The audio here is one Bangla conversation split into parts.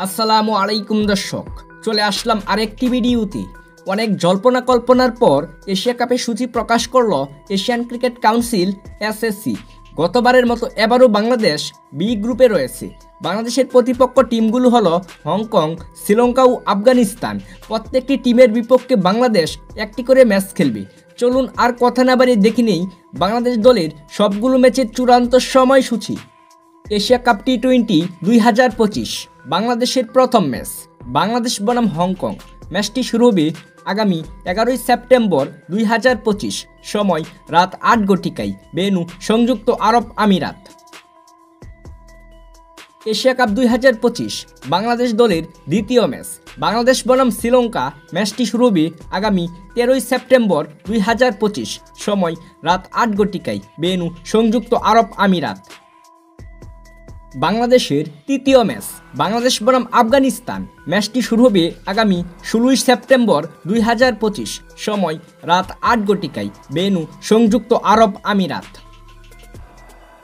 আসসালামু আলাইকুম দর্শক, চলে আসলাম আরেকটি ভিডিওতে। অনেক জল্পনা কল্পনার পর এশিয়া কাপের সূচি প্রকাশ করল এশিয়ান ক্রিকেট কাউন্সিল এসএসসি। গতবারের মতো এবারও বাংলাদেশ বি গ্রুপে রয়েছে। বাংলাদেশের প্রতিপক্ষ টিমগুলো হলো হংকং, শ্রীলঙ্কা ও আফগানিস্তান। প্রত্যেকটি টিমের বিপক্ষে বাংলাদেশ একটি করে ম্যাচ খেলবে। চলুন আর কথা না বাড়িয়ে দেখে নেই বাংলাদেশ দলের সবগুলো ম্যাচের চূড়ান্ত সময়সূচি। এশিয়া কাপ টি-20 2025 বাংলাদেশের প্রথম ম্যাচ বাংলাদেশ বনাম হংকং। ম্যাচটি শুরু হবে আগামী 11 সেপ্টেম্বর 2025, সময় রাত 8 ঘটিকায়, ভেন্যু সংযুক্ত আরব আমিরাত। এশিয়া কাপ 2025 বাংলাদেশ দলের দ্বিতীয় ম্যাচ বাংলাদেশ বনাম শ্রীলঙ্কা। ম্যাচটি শুরু হবে আগামী 13 সেপ্টেম্বর 2025, সময় রাত 8 ঘটিকায়, ভেন্যু সংযুক্ত আরব আমিরাত। বাংলাদেশের তৃতীয় ম্যাচ বাংলাদেশ বনাম আফগানিস্তান। ম্যাচটি শুরু হবে আগামী 16 সেপ্টেম্বর 2025, সময় রাত 8 ঘটিকায়, ভেন্যু সংযুক্ত আরব আমিরাত।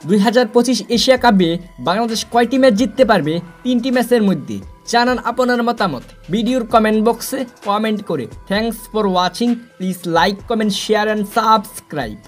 2025 এশিয়া কাপে বাংলাদেশ কয়টি ম্যাচ জিততে পারবে? 3টি ম্যাচের মধ্যে। জানান আপনার মতামত ভিডিওর কমেন্ট বক্সে কমেন্ট করে। Thanks for watching. Please like, comment, share and subscribe.